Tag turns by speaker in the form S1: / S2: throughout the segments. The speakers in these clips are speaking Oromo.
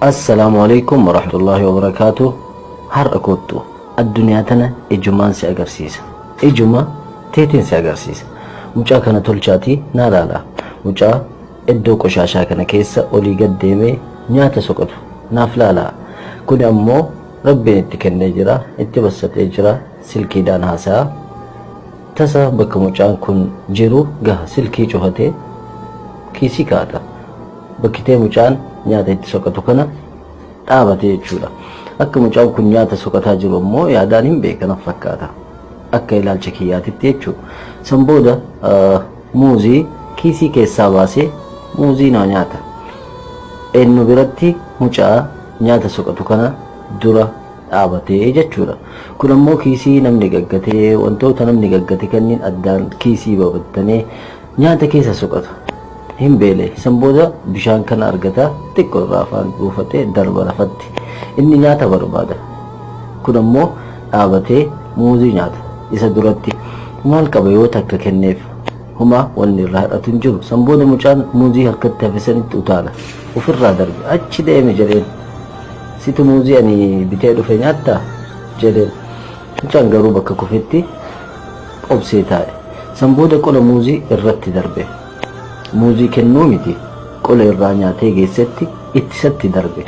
S1: السلام عليكم ورحمة الله وبركاته. هر أكوتو الدنيا تنا إجماع سأجرسيس إجماع تيتين سأجرسيس مجا كنا تلشاتي نالالا مجا إدو كشاشا كنا كيسا أولي قديمي نياتا سقطو نافلالا كن أمو ربي اتكن نجرا اتبسط اجرا سلكي دان هاسا تسا بك مجان كن جيرو غا سلكي جوهته كيسي كاتا بكتي مجان nyaata itti soqatu kana dhaabate jechuudha. Akka mucaan kun nyaata soqataa jiru immoo yaadaan hin beekan fakkaata. Akka ilaalcha kiyyaatitti jechuudha. San booda muuzii kiisii keessaa baasee muuzii naa nyaata. Eenyu biratti mucaa nyaata soqatu kana dura dhaabatee jechuudha. Kun ammoo kiisii namni gaggatee wantoota namni gaggate kanneen addaan kiisii babattanee nyaata keessa soqata. Himbeele san booda bishaan kana argata xiqqoo irraa afaan buufatee darba lafatti inni nyaata barbaada. Kun ammoo dhaabatee muuzii nyaata isa duratti maal qaba yoo takka kenneef huma wanni irraa hidhatu hin jiru. San booda mucaan muuzii harkatti hafisanitti utaala ofirraa darbe achi deeme jedheen situ muuzii ani bitee dhufe nyaattaa jedheen. Mucaan garuu bakka kufetti obsee taa'e. San booda qola muuzii irratti darbe. Muuzii kennuu miti qola irraa nyaatee geessetti ittisatti darbe.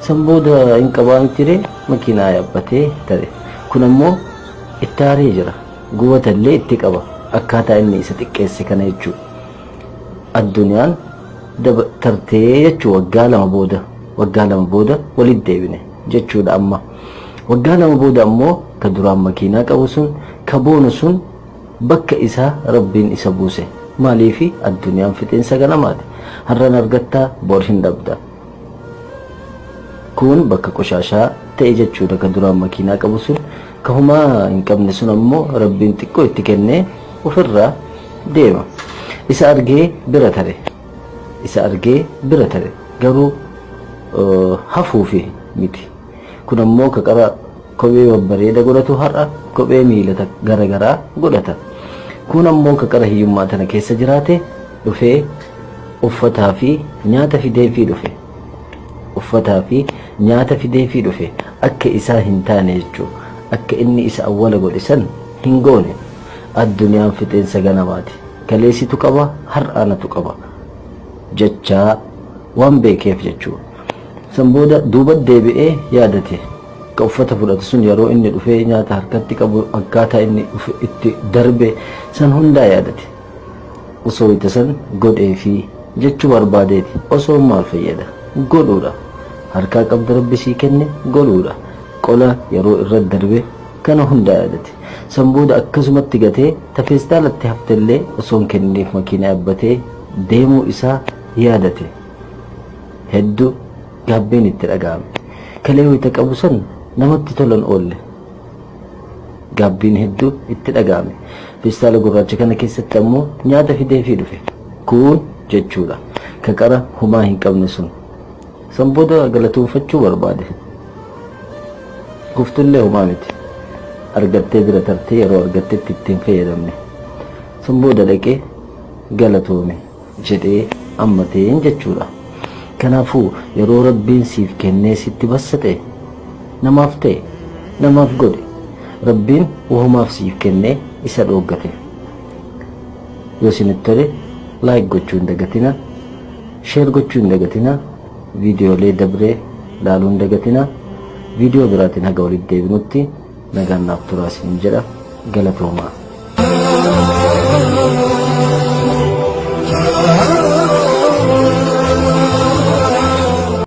S1: San booda hin qabaa miti makiinaa yaabbatee tare. Kun ammoo itti aaree jira. Gubatallee itti qaba akkaataa inni isa xiqqeesse kana jechuudha. Addunyaan tartee jechuu waggaa lama booda walitti deebine jechuudha amma. Waggaa lama booda ammoo ka duraan makiinaa qabu sun ka boonu sun bakka isaa rabbiin isa buuse. Maaliifi addunyaan fixeensa ganamaati. Har'an argattaa bor hin dhabda. Kun bakka qoshaashaa ta'e jechuudha. Ka duraan makiinaa qabu sun ka humaa hin qabne sun ammoo rabbiin xiqqoo itti kennee ofirraa deema. Isa argee bira tare garuu hafuufi miti. Kun ammoo ka qara kophee babbareeda godhatu har'a kophee miilata garagaraa godhata. Kun ammoo ka qara hiyyummaa tana keessa jiraate dhufee uffataa fi nyaata fideefii dhufe. Akka isaa hin taane jechuudha. Akka inni isa awwala godhisan hin goone. Addunyaan fixeensa ganamaati. Kaleessitu qaba har'aanatu qaba jechaa waan beekeef jechuudha. San booda duuba deebi'ee yaadate. Ka uffata fudhatu sun yeroo inni dhufee nyaata harkatti qabu akkaataa inni itti darbe san hundaa yaadate. Osoo itti san godhee fi jechuu barbaadeeti. Osoo maal fayyada godhuudha. Harkaa qabda rabbi sii kenne godhuudha. Qola yeroo irra darbe kana hundaa yaadate. San booda akkasumatti gatee tafeestaalatti haftellee osoo kenneef makiinaa yaabbatee deemuu isaa yaadate. Hedduu gaabbeen itti dhaga'ame. Kalee wayita qabu san namatti tolan oolle. Gaabbiin hedduu itti dhaga'ame. Feestaala gurraacha kana keessatti ammoo nyaata fideefii dhufe. Kun jechuudha ka qara humaa hin qabne sun. San booda galatoonfachuu barbaade. Guftullee humaa miti. Argattee bira tartee yeroo argattetti ittiin fayyadamne. San booda dhaqee galatoome jedhee ammateen jechuudha. Kanaafuu yeroo rabbiin siif kennee sitti bassate namaaf ta'e namaaf godhe rabbiin wahumaaf siif kennee isa dhooggate. Yoo isinitti tole laayik gochuu hin dagatina, sheer gochuu hin dagatina, viidiyoolee dabree laaluu hin dagatina. Viidiyoo biraatiin haga walitti deebinutti nagaan naaf turaa isin jedha. Galatoomaa.